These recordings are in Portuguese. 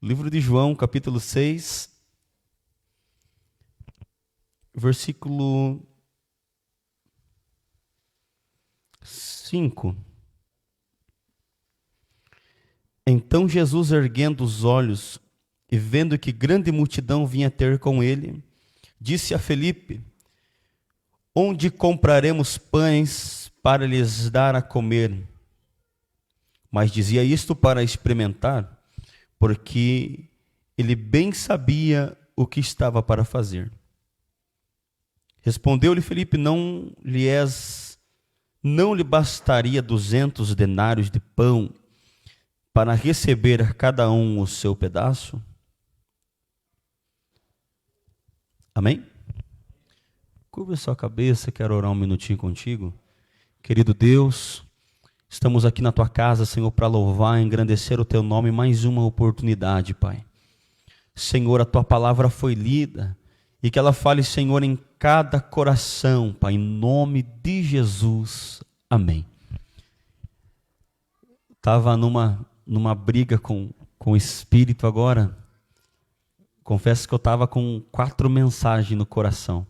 Livro de João, capítulo 6, versículo 5. Então Jesus, erguendo os olhos e vendo que grande multidão vinha ter com ele, disse a Felipe: onde compraremos pães para lhes dar a comer? Mas dizia isto para experimentar, porque ele bem sabia o que estava para fazer. Respondeu-lhe Felipe: não lhe bastaria 200 denários de pão para receber cada um o seu pedaço? Amém? Curva a sua cabeça, quero orar um minutinho contigo. Querido Deus, estamos aqui na tua casa, Senhor, para louvar e engrandecer o teu nome mais uma oportunidade, Pai. Senhor, a tua palavra foi lida e que ela fale, Senhor, em cada coração, Pai, em nome de Jesus. Amém. Estava numa briga com o Espírito agora. Confesso que eu estava com 4 mensagens no coração.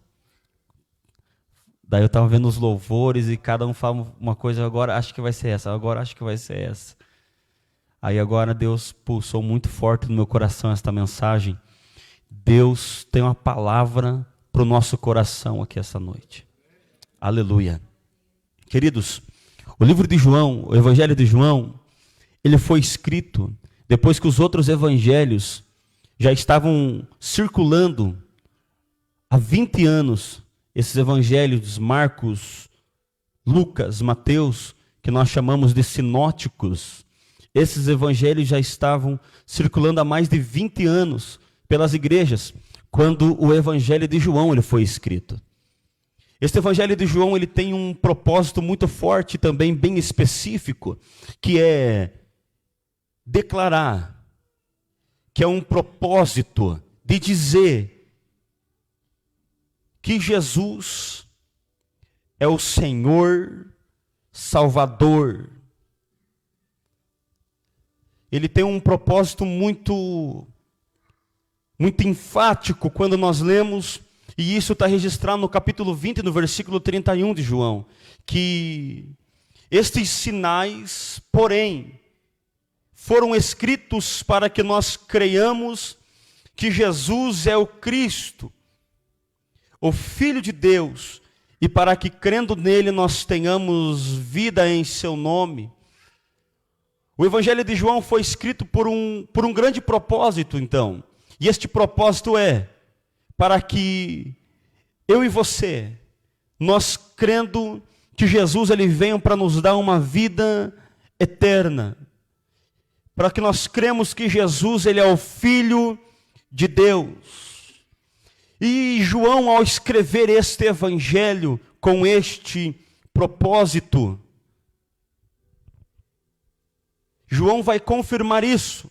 Daí eu estava vendo os louvores e cada um fala uma coisa, agora acho que vai ser essa, agora acho que vai ser essa. Aí agora Deus pulsou muito forte no meu coração esta mensagem. Deus tem uma palavra para o nosso coração aqui essa noite. Aleluia. Queridos, o livro de João, o Evangelho de João, ele foi escrito depois que os outros evangelhos já estavam circulando há 20 anos. Esses evangelhos, Marcos, Lucas, Mateus, que nós chamamos de sinóticos, esses evangelhos já estavam circulando há mais de 20 anos pelas igrejas, quando o evangelho de João ele foi escrito. Este evangelho de João ele tem um propósito muito forte, também bem específico, que é declarar, que é um propósito de dizer que Jesus é o Senhor Salvador. Ele tem um propósito muito enfático quando nós lemos, e isso está registrado no capítulo 20, no versículo 31 de João, que estes sinais, porém, foram escritos para que nós creiamos que Jesus é o Cristo, o Filho de Deus, e para que crendo nele nós tenhamos vida em seu nome. O Evangelho de João foi escrito por um grande propósito, então. E este propósito é para que eu e você, nós crendo que Jesus ele veio para nos dar uma vida eterna, para que nós cremos que Jesus ele é o Filho de Deus. E João, ao escrever este evangelho com este propósito, João vai confirmar isso,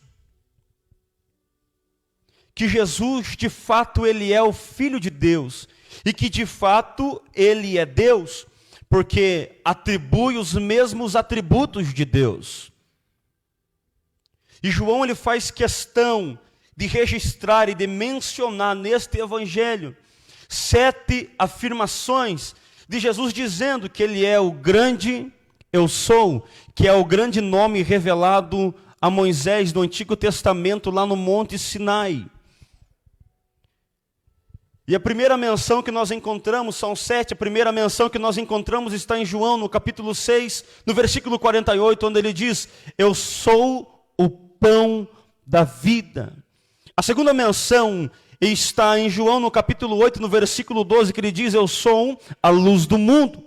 que Jesus de fato ele é o Filho de Deus, e que de fato ele é Deus, porque atribui os mesmos atributos de Deus. E João ele faz questão de registrar e de mencionar neste evangelho 7 afirmações de Jesus dizendo que ele é o grande eu sou, que é o grande nome revelado a Moisés no Antigo Testamento lá no Monte Sinai. E a primeira menção que nós encontramos, são 7, a primeira menção que nós encontramos está em João, no capítulo 6, no versículo 48, onde ele diz: eu sou o pão da vida. A segunda menção está em João, no capítulo 8, no versículo 12, que ele diz: eu sou a luz do mundo.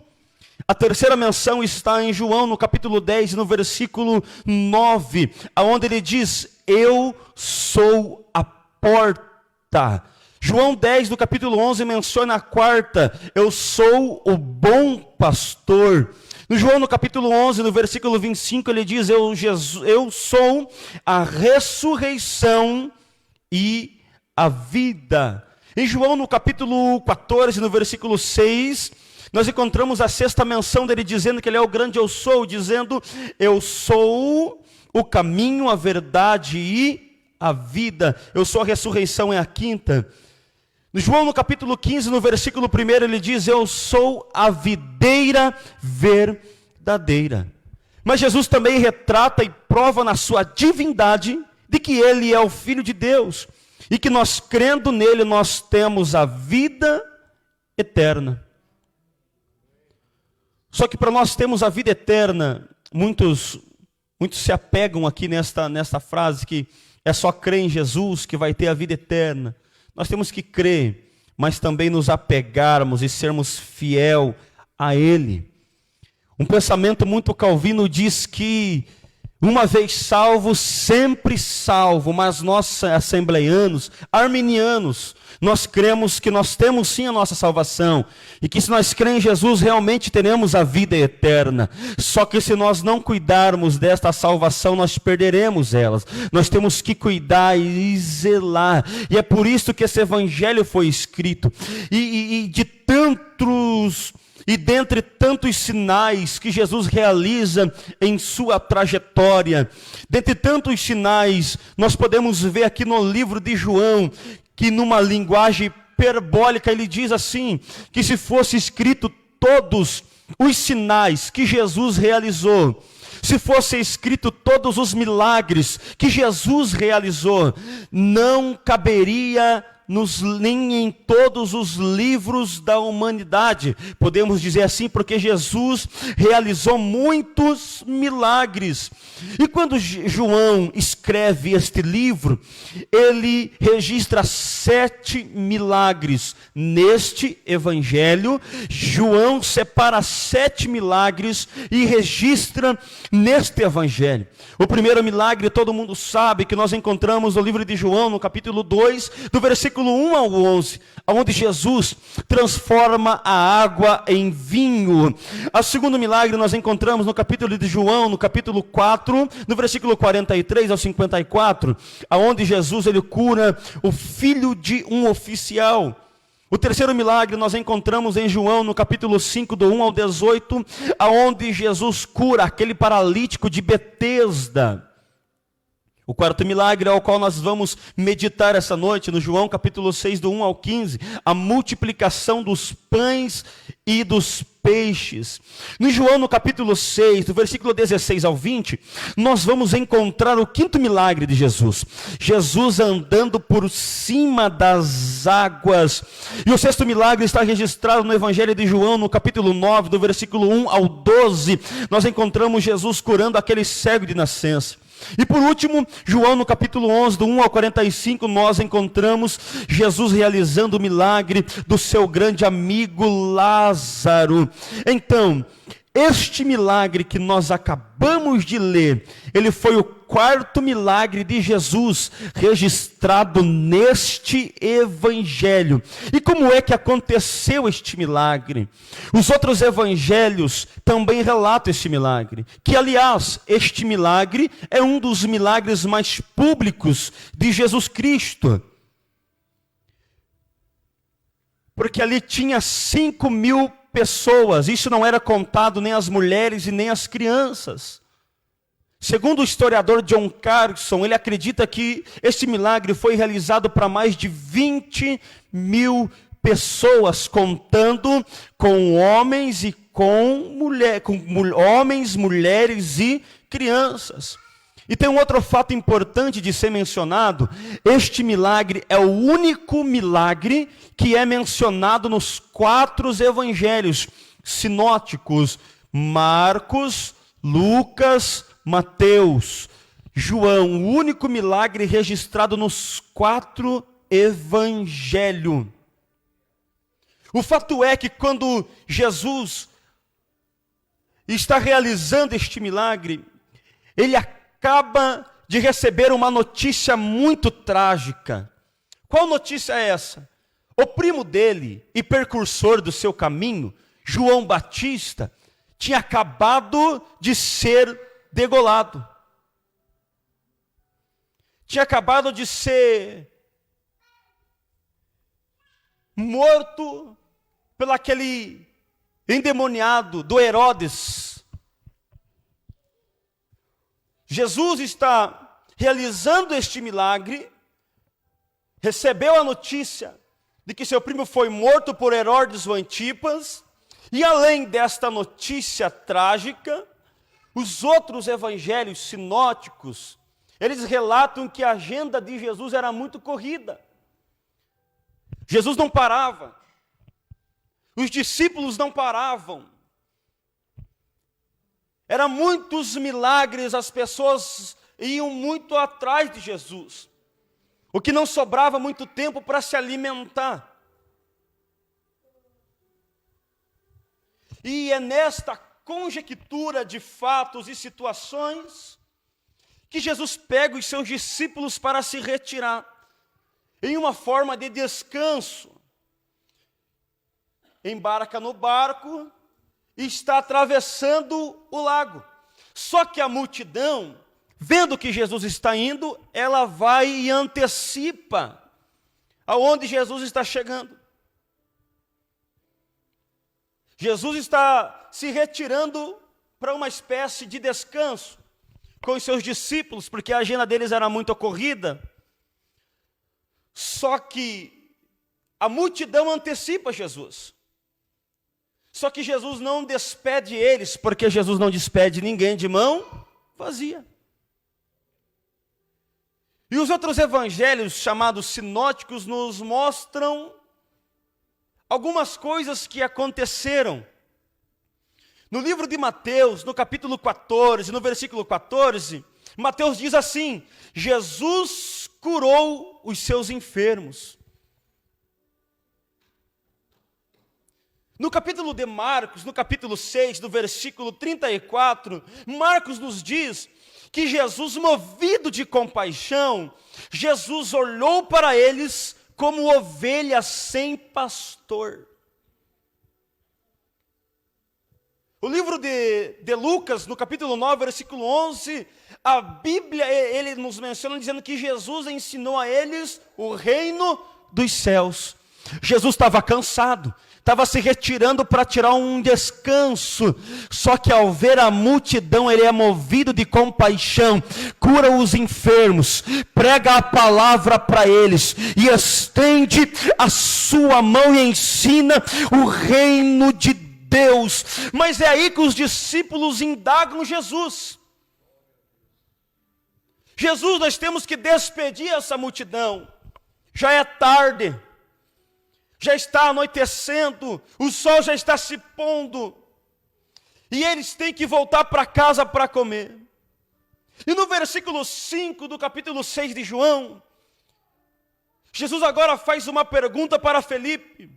A terceira menção está em João, no capítulo 10, no versículo 9, onde ele diz: eu sou a porta. João 10, no capítulo 11, menciona a quarta: eu sou o bom pastor. No João, no capítulo 11, no versículo 25, ele diz: eu sou a ressurreição e a vida. Em João, no capítulo 14, no versículo 6, nós encontramos a sexta menção dele dizendo que ele é o grande eu sou, dizendo: eu sou o caminho, a verdade e a vida, eu sou a ressurreição e a quinta. João no capítulo 15, no versículo 1, ele diz: eu sou a videira verdadeira. Mas Jesus também retrata e prova na sua divindade de que ele é o Filho de Deus, e que nós, crendo nele, nós temos a vida eterna. Só que para nós termos a vida eterna, muitos se apegam aqui nesta frase, que é só crer em Jesus que vai ter a vida eterna. Nós temos que crer, mas também nos apegarmos e sermos fiel a Ele. Um pensamento muito calvino diz que uma vez salvo, sempre salvo. Mas nós, assembleianos, arminianos, nós cremos que nós temos sim a nossa salvação, e que se nós cremos em Jesus, realmente teremos a vida eterna. Só que se nós não cuidarmos desta salvação, nós perderemos elas. Nós temos que cuidar e zelar, e é por isso que esse evangelho foi escrito. E dentre tantos sinais que Jesus realiza em sua trajetória, dentre tantos sinais, nós podemos ver aqui no livro de João, que numa linguagem hiperbólica ele diz assim, que se fosse escrito todos os sinais que Jesus realizou, se fosse escrito todos os milagres que Jesus realizou, não caberia nem em todos os livros da humanidade. Podemos dizer assim, porque Jesus realizou muitos milagres. E quando João escreve este livro, ele registra 7 milagres. Neste evangelho, João separa 7 milagres e registra neste evangelho. O primeiro milagre, todo mundo sabe, que nós encontramos no livro de João, no capítulo 2, do versículo 1 ao 11, onde Jesus transforma a água em vinho. O segundo milagre nós encontramos no capítulo de João, no capítulo 4, no versículo 43 ao 54, onde Jesus ele cura o filho de um oficial. O terceiro milagre nós encontramos em João, no capítulo 5, do 1 ao 18, aonde Jesus cura aquele paralítico de Betesda. O quarto milagre ao qual nós vamos meditar essa noite, no João capítulo 6, do 1 ao 15, a multiplicação dos pães e dos peixes. No João, no capítulo 6, do versículo 16 ao 20, nós vamos encontrar o quinto milagre de Jesus. Jesus andando por cima das águas. E o sexto milagre está registrado no Evangelho de João, no capítulo 9, do versículo 1 ao 12. Nós encontramos Jesus curando aquele cego de nascença. E por último, João no capítulo 11, do 1 ao 45, nós encontramos Jesus realizando o milagre do seu grande amigo Lázaro. Então, este milagre que nós acabamos de ler, ele foi o quarto milagre de Jesus registrado neste evangelho. E como é que aconteceu este milagre? Os outros evangelhos também relatam este milagre, que aliás, este milagre é um dos milagres mais públicos de Jesus Cristo. Porque ali tinha 5.000 pessoas, isso não era contado nem as mulheres e nem as crianças. Segundo o historiador John Carson, ele acredita que este milagre foi realizado para mais de 20.000 pessoas, contando com homens e homens, mulheres e crianças. E tem um outro fato importante de ser mencionado: este milagre é o único milagre que é mencionado nos 4 evangelhos sinóticos: Marcos, Lucas, Mateus, João. O único milagre registrado nos 4 evangelhos. O fato é que quando Jesus está realizando este milagre, ele acaba de receber uma notícia muito trágica. Qual notícia é essa? O primo dele e precursor do seu caminho, João Batista, tinha acabado de ser degolado. Tinha acabado de ser morto pelo aquele endemoniado do Herodes. Jesus está realizando este milagre, recebeu a notícia de que seu primo foi morto por Herodes o Antipas, e além desta notícia trágica, os outros evangelhos sinóticos, eles relatam que a agenda de Jesus era muito corrida. Jesus não parava, os discípulos não paravam, eram muitos milagres, as pessoas iam muito atrás de Jesus, o que não sobrava muito tempo para se alimentar. E é nesta conjectura de fatos e situações que Jesus pega os seus discípulos para se retirar, em uma forma de descanso. Embarca no barco e está atravessando o lago. Só que a multidão, vendo que Jesus está indo, ela vai e antecipa aonde Jesus está chegando. Jesus está se retirando para uma espécie de descanso com os seus discípulos, porque a agenda deles era muito corrida. Só que a multidão antecipa Jesus. Só que Jesus não despede eles, porque Jesus não despede ninguém de mão vazia. E os outros evangelhos, chamados sinóticos, nos mostram algumas coisas que aconteceram. No livro de Mateus, no capítulo 14, no versículo 14, Mateus diz assim: Jesus curou os seus enfermos. No capítulo de Marcos, no capítulo 6, no versículo 34, Marcos nos diz que Jesus, movido de compaixão, Jesus olhou para eles como ovelhas sem pastor. O livro de Lucas, no capítulo 9, versículo 11, a Bíblia, ele nos menciona dizendo que Jesus ensinou a eles o reino dos céus. Jesus estava cansado, estava se retirando para tirar um descanso, só que ao ver a multidão, ele é movido de compaixão, cura os enfermos, prega a palavra para eles, e estende a sua mão e ensina o reino de Deus. Mas é aí que os discípulos indagam Jesus. Jesus, nós temos que despedir essa multidão, já é tarde, já está anoitecendo, o sol já está se pondo, e eles têm que voltar para casa para comer. E no versículo 5 do capítulo 6 de João, Jesus agora faz uma pergunta para Felipe: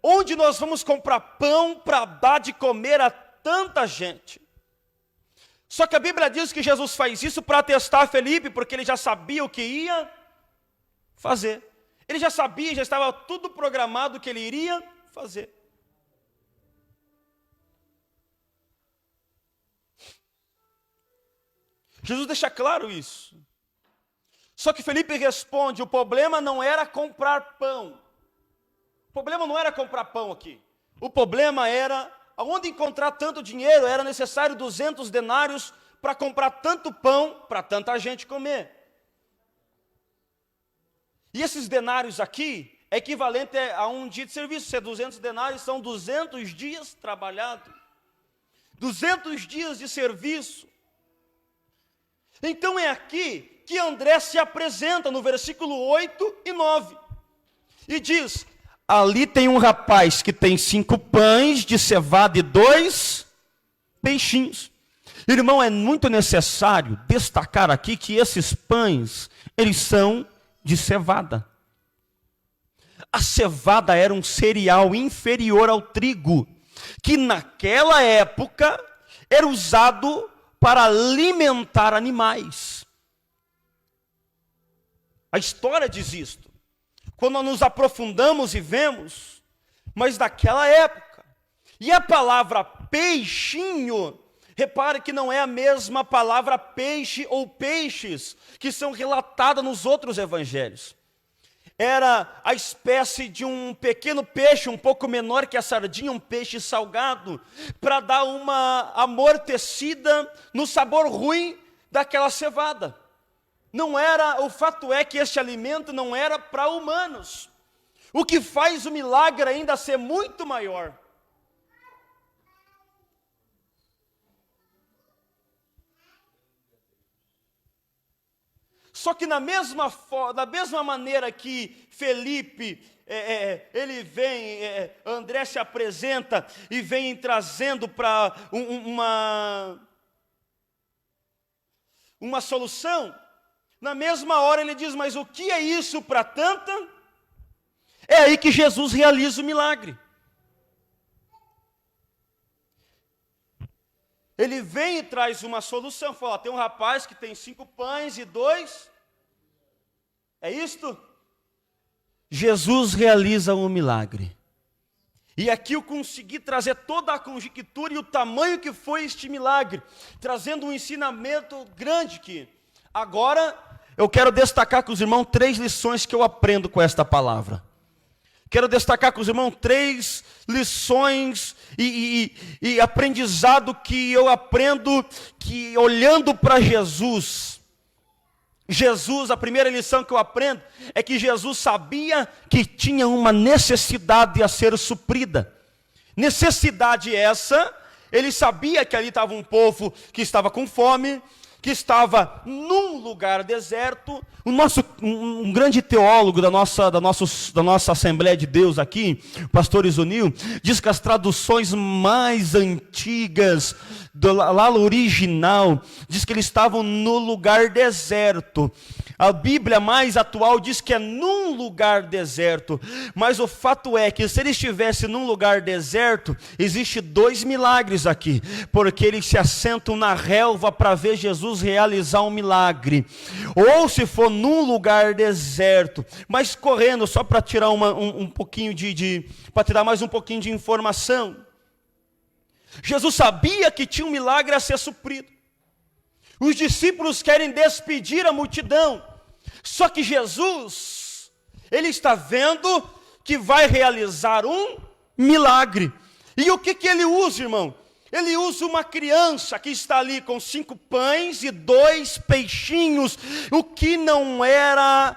onde nós vamos comprar pão para dar de comer a tanta gente? Só que a Bíblia diz que Jesus faz isso para testar Felipe, porque ele já sabia o que ia fazer. Ele já sabia, já estava tudo programado o que ele iria fazer. Jesus deixa claro isso. Só que Felipe responde: o problema não era comprar pão. O problema não era comprar pão aqui. O problema era aonde encontrar tanto dinheiro. Era necessário 200 denários para comprar tanto pão para tanta gente comer. E esses denários aqui é equivalente a um dia de serviço. Se é 200 denários, são 200 dias trabalhados. 200 dias de serviço. Então é aqui que André se apresenta no versículo 8 e 9. E diz: ali tem um rapaz que tem 5 pães de cevada e 2 peixinhos. Irmão, é muito necessário destacar aqui que esses pães, eles são de cevada. A cevada era um cereal inferior ao trigo, que naquela época era usado para alimentar animais. A história diz isto. Quando nos aprofundamos e vemos, mas naquela época. E a palavra peixinho, repare que não é a mesma palavra peixe ou peixes que são relatadas nos outros evangelhos. Era a espécie de um pequeno peixe, um pouco menor que a sardinha, um peixe salgado, para dar uma amortecida no sabor ruim daquela cevada. não era, o fato é que este alimento não era para humanos. O que faz o milagre ainda ser muito maior. Só que da mesma maneira que Felipe, ele vem, André se apresenta e vem trazendo para uma solução, na mesma hora ele diz, mas o que é isso para tanta? É aí que Jesus realiza o milagre. Ele vem e traz uma solução, fala, tem um rapaz que tem 5 pães e 2, é isto? Jesus realiza um milagre. E aqui eu consegui trazer toda a conjectura e o tamanho que foi este milagre, trazendo um ensinamento grande aqui. Agora, eu quero destacar com os irmãos 3 lições que eu aprendo com esta palavra. Quero destacar com os irmãos 3 lições e aprendizado que eu aprendo que olhando para Jesus, a primeira lição que eu aprendo é que Jesus sabia que tinha uma necessidade a ser suprida. Necessidade essa, ele sabia que ali estava um povo que estava com fome, que estava num lugar deserto. Um grande teólogo da nossa Assembleia de Deus aqui, o pastor Isonil, diz que as traduções mais antigas, lá no original, diz que eles estavam no lugar deserto. A Bíblia mais atual diz que é num lugar deserto, mas o fato é que se ele estivesse num lugar deserto, existe 2 milagres aqui, porque eles se assentam na relva para ver Jesus realizar um milagre, ou se for num lugar deserto, mas correndo, só para tirar um pouquinho para tirar mais um pouquinho de informação, Jesus sabia que tinha um milagre a ser suprido. Os discípulos querem despedir a multidão, só que Jesus, ele está vendo que vai realizar um milagre. E o que ele usa, irmão? Ele usa uma criança que está ali com 5 pães e 2 peixinhos, o que não era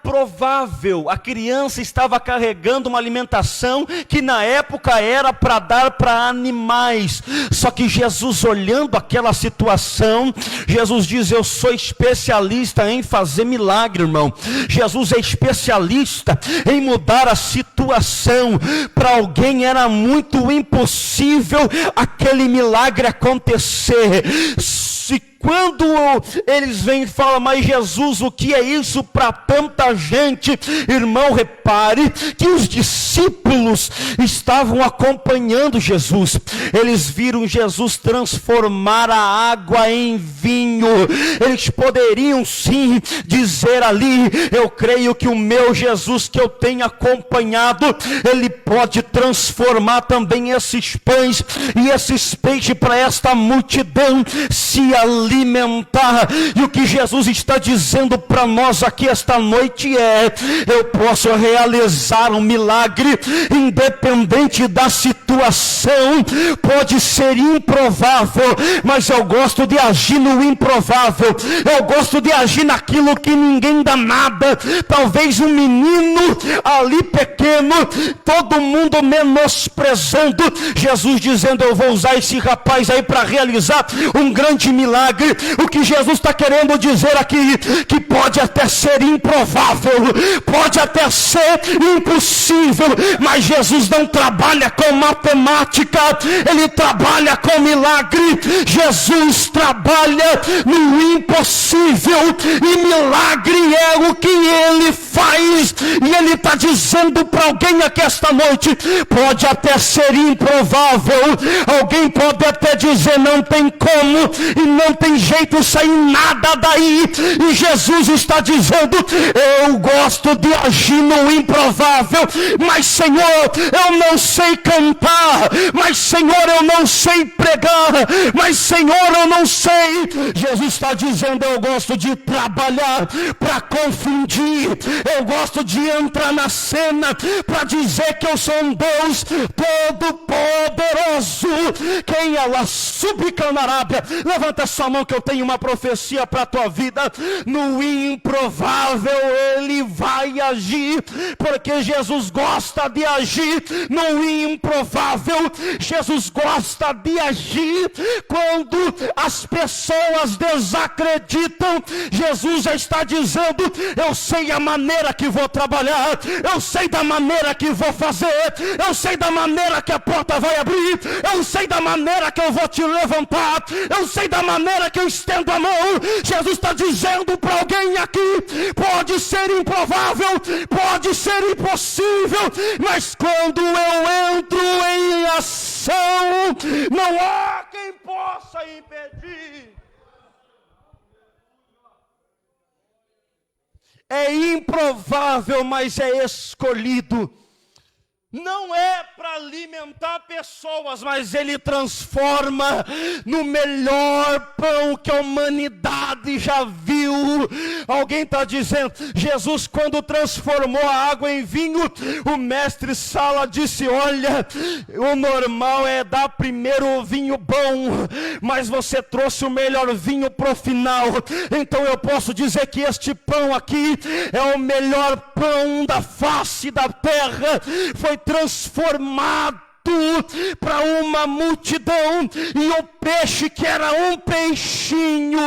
provável. A criança estava carregando uma alimentação que na época era para dar para animais. Só que Jesus, olhando aquela situação, Jesus diz, eu sou especialista em fazer milagre, irmão. Jesus é especialista em mudar a situação. Para alguém era muito impossível aquele milagre acontecer. Quando eles vêm e falam, mas Jesus, o que é isso para tanta gente? Irmão, repare que os discípulos estavam acompanhando Jesus. Eles viram Jesus transformar a água em vinho. Eles poderiam sim dizer ali, eu creio que o meu Jesus que eu tenho acompanhado, ele pode transformar também esses pães e esses peixes para esta multidão se alimentar. E o que Jesus está dizendo para nós aqui esta noite é, eu posso realizar um milagre independente da situação. Pode ser improvável, mas eu gosto de agir no improvável. Eu gosto de agir naquilo que ninguém dá nada. Talvez um menino ali pequeno, todo mundo menosprezando, Jesus dizendo, eu vou usar esse rapaz aí para realizar um grande milagre. O que Jesus está querendo dizer aqui, que pode até ser improvável, pode até ser impossível, mas Jesus não trabalha com matemática, ele trabalha com milagre. Jesus trabalha no impossível, e milagre é o que ele faz. E ele está dizendo para alguém aqui esta noite, pode até ser improvável, alguém pode até dizer não tem como, e não tem jeito, sair nada daí, e Jesus está dizendo, eu gosto de agir no improvável, mas Senhor, eu não sei cantar, mas Senhor, eu não sei pregar, mas Senhor, eu não sei. Jesus está dizendo, eu gosto de trabalhar para confundir, eu gosto de entrar na cena para dizer que eu sou um Deus todo poderoso. Quem ela subica na Arábia, levanta sua mão irmão, que eu tenho uma profecia para a tua vida. No improvável Ele vai agir, porque Jesus gosta de agir no improvável. Jesus gosta de agir quando as pessoas desacreditam. Jesus já está dizendo: eu sei a maneira que vou trabalhar, eu sei da maneira que vou fazer, eu sei da maneira que a porta vai abrir, eu sei da maneira que eu vou te levantar, eu sei da maneira que eu estendo a mão. Jesus está dizendo para alguém aqui: pode ser improvável, pode ser impossível, mas quando eu entro em ação, não há quem possa impedir. É improvável, mas é escolhido. Não é para alimentar pessoas, mas Ele transforma no melhor pão que a humanidade já viu. Alguém está dizendo: Jesus, quando transformou a água em vinho, o mestre Sala disse: olha, o normal é dar primeiro o vinho bom, mas você trouxe o melhor vinho para o final. Então eu posso dizer que este pão aqui é o melhor pão da face da terra. Foi transformado para uma multidão, e o peixe, que era um peixinho,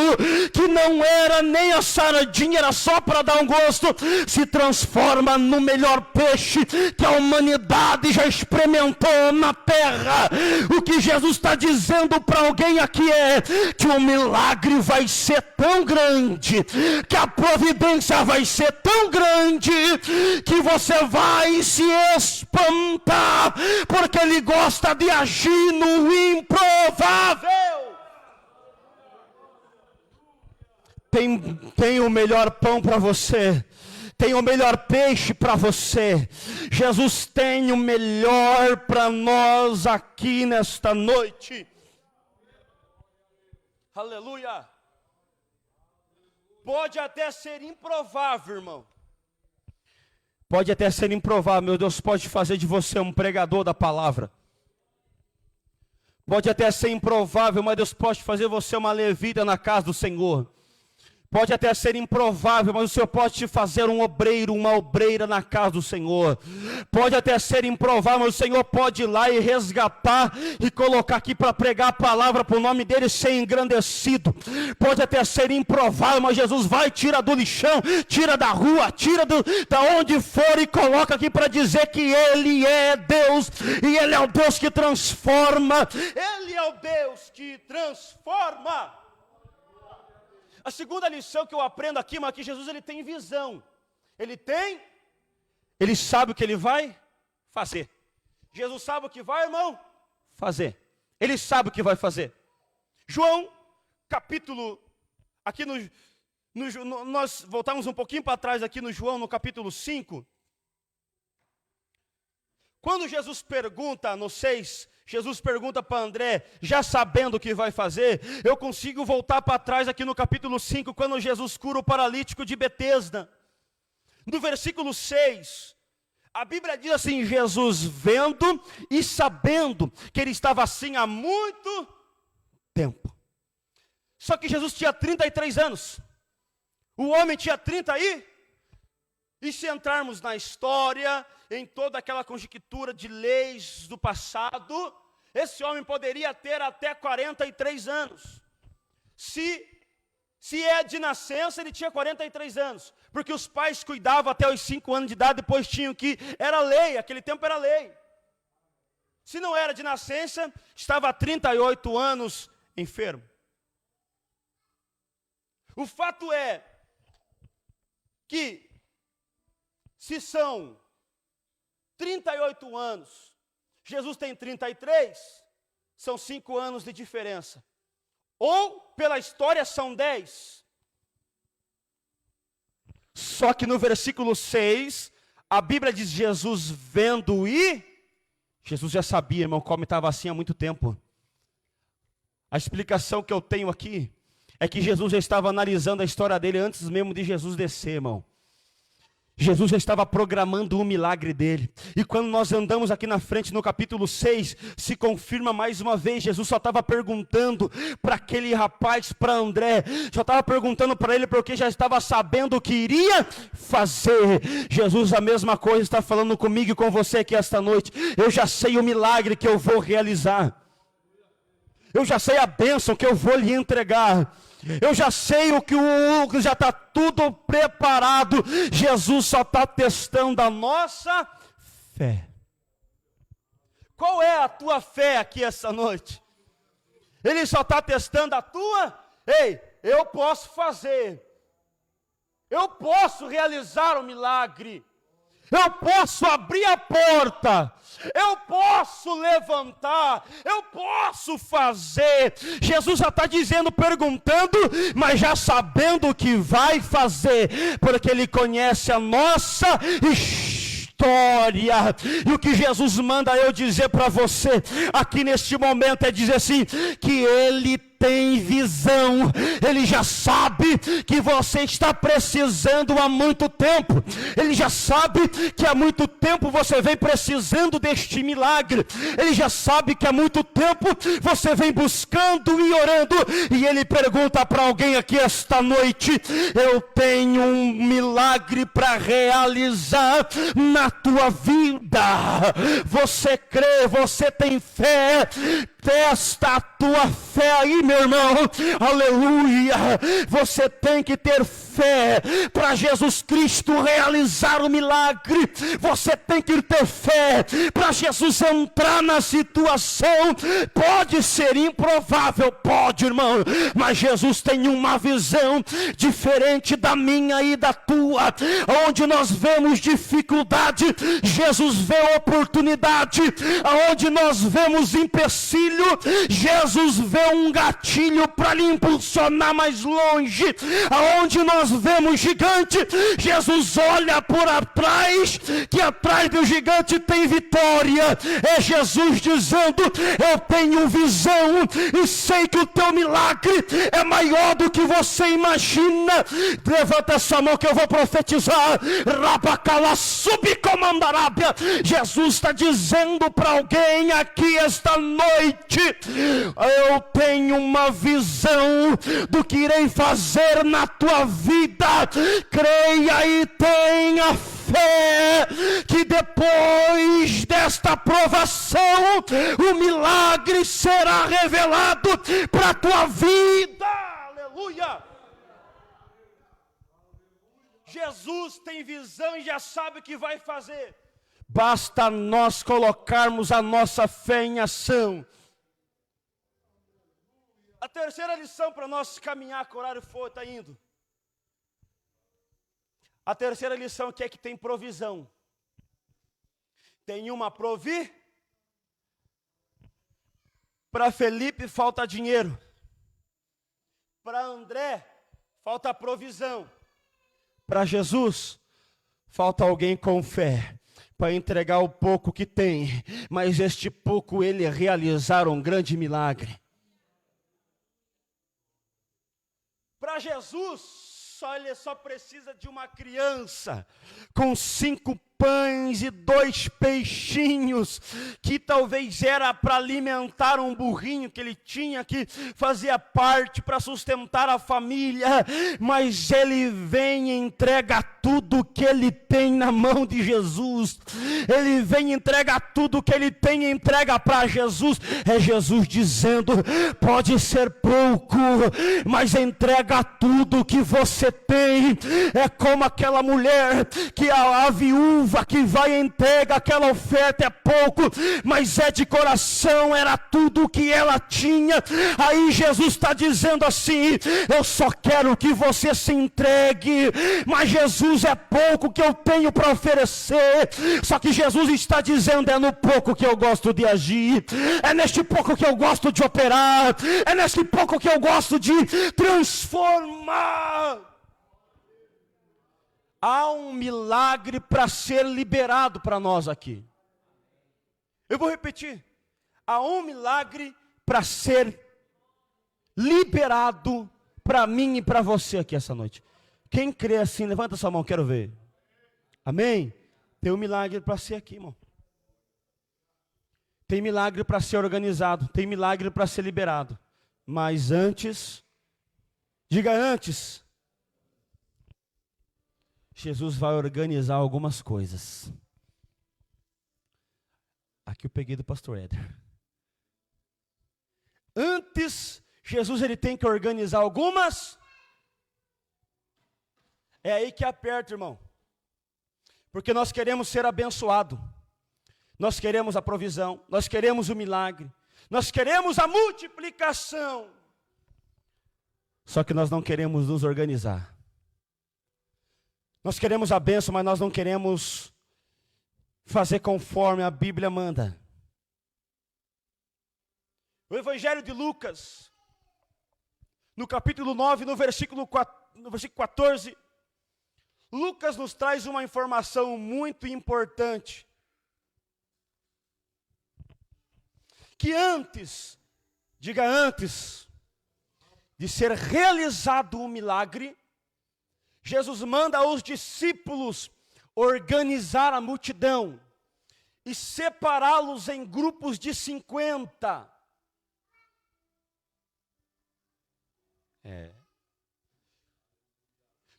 que não era nem a sardinha, era só para dar um gosto, se transforma no melhor peixe que a humanidade já experimentou na terra. O que Jesus está dizendo para alguém aqui é que o milagre vai ser tão grande, que a providência vai ser tão grande, que você vai se espantar, porque Ele gosta de agir no improvável. Tem o melhor pão para você, tem o melhor peixe para você. Jesus tem o melhor para nós aqui nesta noite. Aleluia. Pode até ser improvável, irmão. Pode até ser improvável, meu Deus pode fazer de você um pregador da palavra. Pode até ser improvável, mas Deus pode fazer você uma levita na casa do Senhor. Pode até ser improvável, mas o Senhor pode te fazer um obreiro, uma obreira na casa do Senhor. Pode até ser improvável, mas o Senhor pode ir lá e resgatar e colocar aqui para pregar a palavra para o nome dele ser engrandecido. Pode até ser improvável, mas Jesus vai, tira do lixão, tira da rua, tira da onde for e coloca aqui para dizer que Ele é Deus, e Ele é o Deus que transforma. Ele é o Deus que transforma. A segunda lição que eu aprendo aqui, mas que Jesus ele tem visão. Ele sabe o que ele vai fazer. Jesus sabe o que vai, irmão, fazer. Ele sabe o que vai fazer. João, capítulo, aqui nós voltamos um pouquinho para trás aqui no João, no capítulo 5. Quando Jesus pergunta no 6, Jesus pergunta para André, já sabendo o que vai fazer, eu consigo voltar para trás aqui no capítulo 5, quando Jesus cura o paralítico de Betesda. No versículo 6, a Bíblia diz assim: Jesus vendo e sabendo que ele estava assim há muito tempo. Só que Jesus tinha 33 anos, o homem tinha 30 aí. E se entrarmos na história, em toda aquela conjectura de leis do passado, esse homem poderia ter até 43 anos. Se é de nascença, ele tinha 43 anos. Porque os pais cuidavam até os 5 anos de idade, depois tinham que... Era lei, aquele tempo era lei. Se não era de nascença, estava há 38 anos enfermo. O fato é que, se são 38 anos, Jesus tem 33, são 5 anos de diferença. Ou, pela história, são 10. Só que no versículo 6, a Bíblia diz: Jesus vendo e... Jesus já sabia, irmão, como estava assim há muito tempo. A explicação que eu tenho aqui é que Jesus já estava analisando a história dele antes mesmo de Jesus descer, irmão. Jesus já estava programando o milagre dele. E quando nós andamos aqui na frente no capítulo 6, se confirma mais uma vez, Jesus só estava perguntando para aquele rapaz, para André, já estava perguntando para ele porque já estava sabendo o que iria fazer. Jesus a mesma coisa está falando comigo e com você aqui esta noite. Eu já sei o milagre que eu vou realizar. Eu já sei a bênção que eu vou lhe entregar. Eu já sei o que já está tudo preparado. Jesus só está testando a nossa fé. Qual é a tua fé aqui essa noite? Ele só está testando a tua. Ei, eu posso fazer. Eu posso realizar o milagre. Eu posso abrir a porta, eu posso levantar, eu posso fazer. Jesus já está dizendo, perguntando, mas já sabendo o que vai fazer, porque Ele conhece a nossa história. E o que Jesus manda eu dizer para você aqui neste momento é dizer assim, que Ele tem visão, Ele já sabe que você está precisando há muito tempo, Ele já sabe que há muito tempo você vem precisando deste milagre, Ele já sabe que há muito tempo você vem buscando e orando, e Ele pergunta para alguém aqui esta noite, eu tenho um milagre para realizar na tua vida, você crê, você tem fé, testa a tua fé aí, meu irmão, aleluia, você tem que ter fé para Jesus Cristo realizar o milagre, você tem que ter fé para Jesus entrar na situação, pode ser improvável, pode, irmão, mas Jesus tem uma visão diferente da minha e da tua, onde nós vemos dificuldade, Jesus vê oportunidade, aonde nós vemos empecilho, Jesus vê um gatilho para lhe impulsionar mais longe, aonde nós vemos gigante, Jesus olha por atrás, que atrás do gigante tem vitória, é Jesus dizendo, eu tenho visão, e sei que o teu milagre é maior do que você imagina, levanta essa mão que eu vou profetizar, Rabacala subcomandarábia, Jesus está dizendo para alguém aqui esta noite, eu tenho uma visão do que irei fazer na tua vida, creia e tenha fé, que depois desta provação, o milagre será revelado para a tua vida, aleluia. Jesus tem visão e já sabe o que vai fazer, basta nós colocarmos a nossa fé em ação. A terceira lição para nós caminhar, que o horário está indo. A terceira lição que é que tem provisão. Tem uma para Felipe falta dinheiro. Para André falta provisão. Para Jesus falta alguém com fé para entregar o pouco que tem, mas este pouco ele realizar um grande milagre. Para Jesus, ele só precisa de uma criança com 5 pães e 2 peixinhos, que talvez era para alimentar um burrinho que ele tinha, que fazia parte para sustentar a família, mas ele vem e entrega tudo que ele tem na mão de Jesus, ele vem e entrega tudo que ele tem e entrega para Jesus, é Jesus dizendo, pode ser pouco, mas entrega tudo que você tem, é como aquela mulher, que a viúva, que vai e entrega aquela oferta, é pouco, mas é de coração, era tudo o que ela tinha. Aí Jesus está dizendo assim, eu só quero que você se entregue, mas Jesus, é pouco que eu tenho para oferecer, só que Jesus está dizendo, é no pouco que eu gosto de agir, é neste pouco que eu gosto de operar, é neste pouco que eu gosto de transformar. Há um milagre para ser liberado para nós aqui. Eu vou repetir. Há um milagre para ser liberado para mim e para você aqui essa noite. Quem crê assim, levanta sua mão, quero ver. Amém? Tem um milagre para ser aqui, irmão. Tem milagre para ser organizado, tem milagre para ser liberado. Mas antes, diga antes, Jesus vai organizar algumas coisas. Aqui eu peguei do pastor Éder. Antes, Jesus ele tem que organizar algumas. É aí que aperta, irmão. Porque nós queremos ser abençoados. Nós queremos a provisão, nós queremos o milagre, nós queremos a multiplicação. Só que nós não queremos nos organizar. Nós queremos a bênção, mas nós não queremos fazer conforme a Bíblia manda. O Evangelho de Lucas, no capítulo 9, no versículo 14, Lucas nos traz uma informação muito importante. Que antes, diga antes, de ser realizado o milagre, Jesus manda aos discípulos organizar a multidão e separá-los em grupos de 50.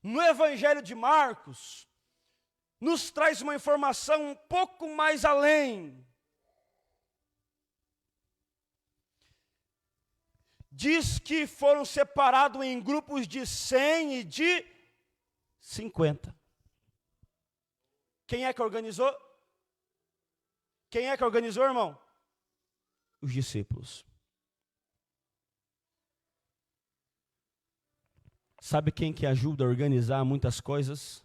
No Evangelho de Marcos, nos traz uma informação um pouco mais além. Diz que foram separados em grupos de 100 e de 50. Quem é que organizou? Quem é que organizou, irmão? Os discípulos. Sabe quem que ajuda a organizar muitas coisas?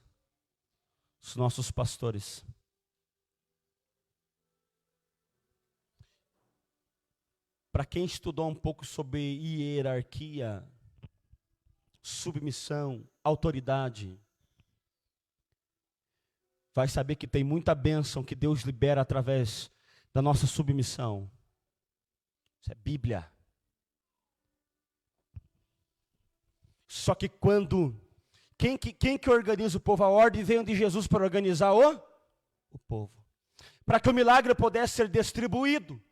Os nossos pastores. Para quem estudou um pouco sobre hierarquia, submissão, autoridade, vai saber que tem muita bênção que Deus libera através da nossa submissão. Isso é Bíblia. Só que quando, quem que organiza o povo? A ordem veio de Jesus para organizar o povo. Para que o milagre pudesse ser distribuído.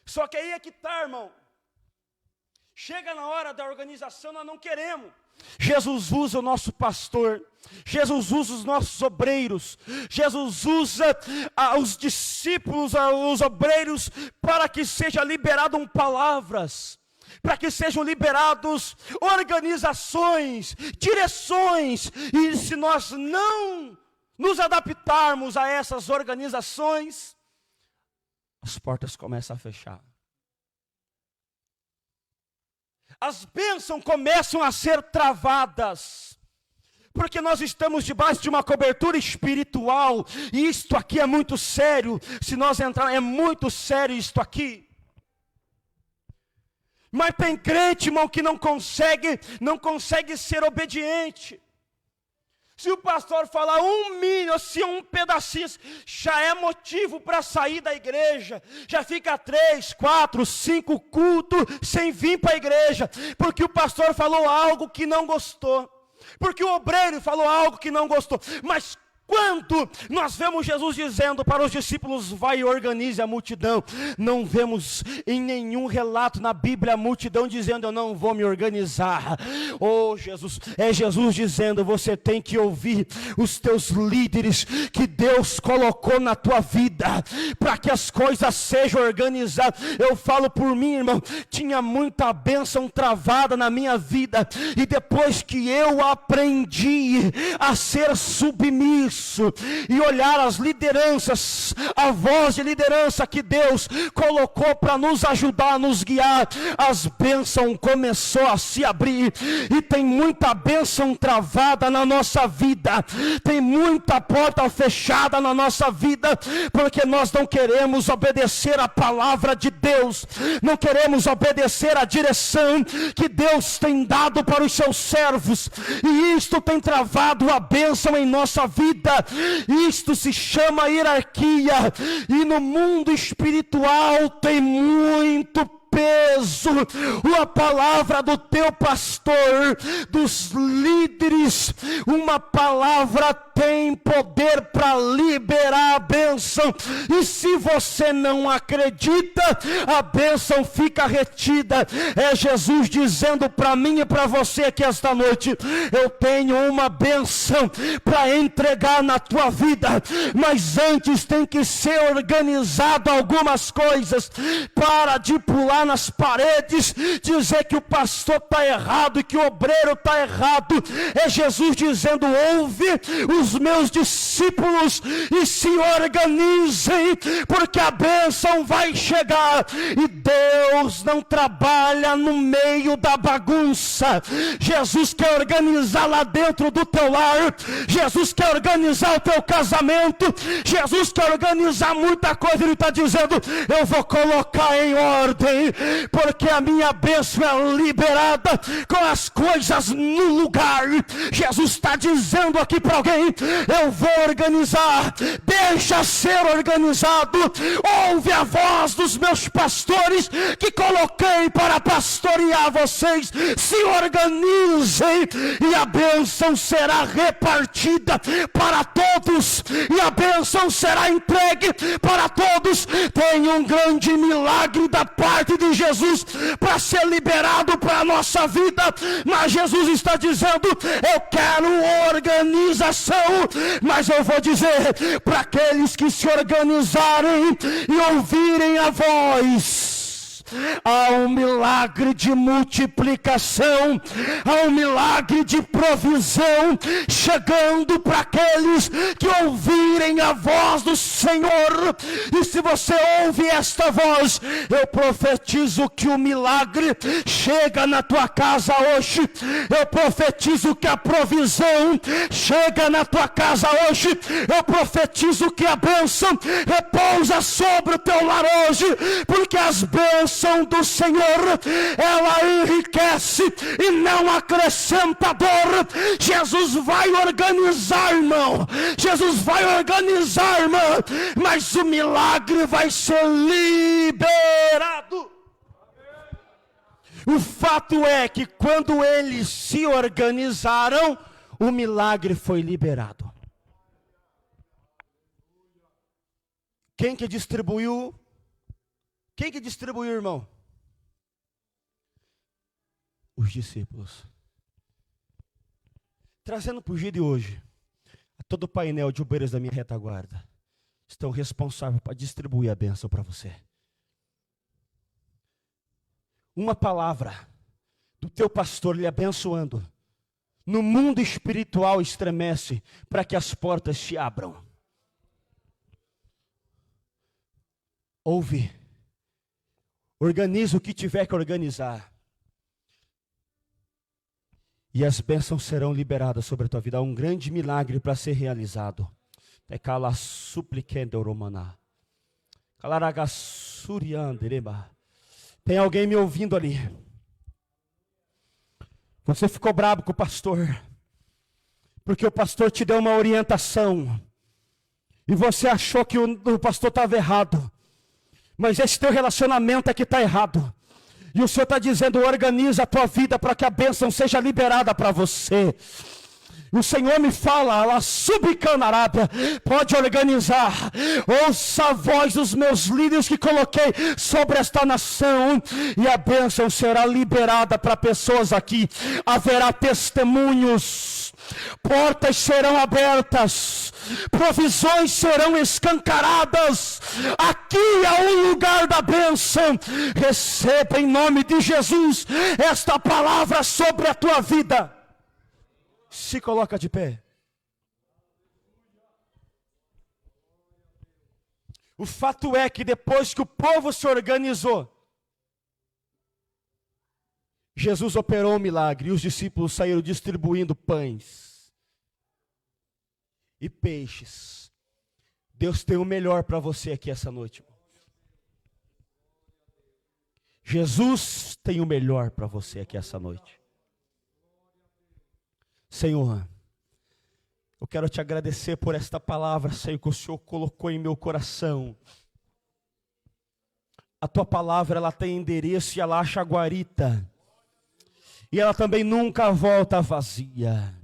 Só que aí é que está, irmão. Chega na hora da organização, nós não queremos. Jesus usa o nosso pastor, Jesus usa os nossos obreiros, Jesus usa os discípulos, os obreiros, para que sejam liberadas palavras, para que sejam liberados organizações, direções, e se nós não nos adaptarmos a essas organizações, as portas começam a fechar. As bênçãos começam a ser travadas. Porque nós estamos debaixo de uma cobertura espiritual. E isto aqui é muito sério. Se nós entrarmos, é muito sério isto aqui. Mas tem crente, irmão, que não consegue ser obediente. Se o pastor falar um milho, se um pedacinho, já é motivo para sair da igreja. Já fica 3, 4, 5 cultos sem vir para a igreja. Porque o pastor falou algo que não gostou. Porque o obreiro falou algo que não gostou. Mas quando nós vemos Jesus dizendo para os discípulos, vai e organize a multidão, não vemos em nenhum relato na Bíblia a multidão dizendo, eu não vou me organizar. Oh Jesus, é Jesus dizendo, você tem que ouvir os teus líderes que Deus colocou na tua vida, para que as coisas sejam organizadas. Eu falo por mim, irmão, tinha muita bênção travada na minha vida, e depois que eu aprendi a ser submisso, e olhar as lideranças, a voz de liderança que Deus colocou para nos ajudar, nos guiar, as bênçãos começou a se abrir, e tem muita bênção travada na nossa vida, tem muita porta fechada na nossa vida, porque nós não queremos obedecer a palavra de Deus, não queremos obedecer a direção que Deus tem dado para os seus servos, e isto tem travado a bênção em nossa vida. Isto se chama hierarquia, e no mundo espiritual tem muito peso. A palavra do teu pastor, dos líderes, uma palavra tem poder para liberar a bênção. E se você não acredita, a bênção fica retida. É Jesus dizendo para mim e para você aqui esta noite: eu tenho uma bênção para entregar na tua vida, mas antes tem que ser organizado algumas coisas. Para de pular nas paredes, dizer que o pastor está errado e que o obreiro está errado. É Jesus dizendo: ouve os meus discípulos e se organizem, porque a bênção vai chegar. E Deus não trabalha no meio da bagunça. Jesus quer organizar lá dentro do teu lar. Jesus quer organizar o teu casamento. Jesus quer organizar muita coisa. Ele está dizendo: eu vou colocar em ordem, porque a minha bênção é liberada com as coisas no lugar. Jesus está dizendo aqui para alguém: eu vou organizar, deixa ser organizado. Ouve a voz dos meus pastores que coloquei para pastorear vocês. Se organizem e a bênção será repartida para todos, e a bênção será entregue para todos. Tem um grande milagre da parte de Jesus para ser liberado para a nossa vida, mas Jesus está dizendo: eu quero organização. Mas eu vou dizer para aqueles que se organizarem e ouvirem a voz: há um milagre de multiplicação, há um milagre de provisão chegando para aqueles que ouvirem a voz do Senhor. E se você ouve esta voz, eu profetizo que o milagre chega na tua casa hoje. Eu profetizo que a provisão chega na tua casa hoje. Eu profetizo que a bênção repousa sobre o teu lar hoje, porque as bênçãos do Senhor, ela enriquece e não acrescenta dor. Jesus vai organizar, irmão. Jesus vai organizar, irmão. Mas o milagre vai ser liberado. O fato é que quando eles se organizaram, o milagre foi liberado. Quem que distribuiu? Quem que distribuiu, irmão? Os discípulos. Trazendo para o dia de hoje, todo o painel de obreiros da minha retaguarda estão responsáveis para distribuir a bênção para você. Uma palavra do teu pastor lhe abençoando, no mundo espiritual estremece para que as portas se abram. Ouve. Organiza o que tiver que organizar. E as bênçãos serão liberadas sobre a tua vida. Há um grande milagre para ser realizado. Tem alguém me ouvindo ali? Você ficou bravo com o pastor, porque o pastor te deu uma orientação, e você achou que o pastor estava errado. Mas esse teu relacionamento é que está errado. E o Senhor está dizendo: organiza a tua vida para que a bênção seja liberada para você. O Senhor me fala, lá subcanarabia, pode organizar. Ouça a voz dos meus líderes que coloquei sobre esta nação, e a bênção será liberada para pessoas aqui. Haverá testemunhos, portas serão abertas, provisões serão escancaradas. Aqui é o lugar da bênção. Receba em nome de Jesus esta palavra sobre a tua vida. Se coloca de pé. O fato é que depois que o povo se organizou, Jesus operou um milagre e os discípulos saíram distribuindo pães e peixes. Deus tem o melhor para você aqui essa noite. Jesus tem o melhor para você aqui essa noite. Senhor, eu quero te agradecer por esta palavra, Senhor, que o Senhor colocou em meu coração. A tua palavra, ela tem endereço e ela acha guarita. E ela também nunca volta vazia.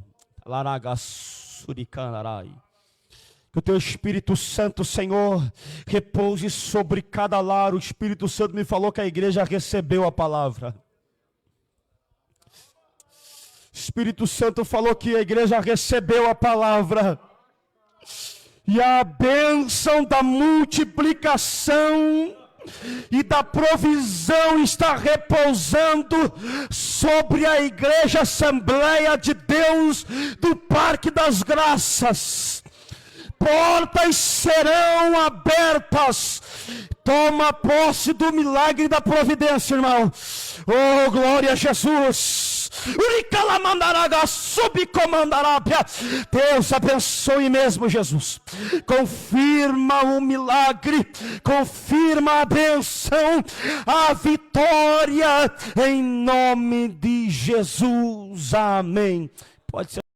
Que o teu Espírito Santo, Senhor, repouse sobre cada lar. O Espírito Santo me falou que a igreja recebeu a palavra. O Espírito Santo falou que a igreja recebeu a palavra. E a bênção da multiplicação e da provisão está repousando sobre a igreja Assembleia de Deus do Parque das Graças. Portas serão abertas. Toma posse do milagre da providência, irmão. Oh, glória a Jesus. Deus abençoe mesmo, Jesus. Confirma o milagre, confirma a benção, a vitória, em nome de Jesus. Amém. Pode ser.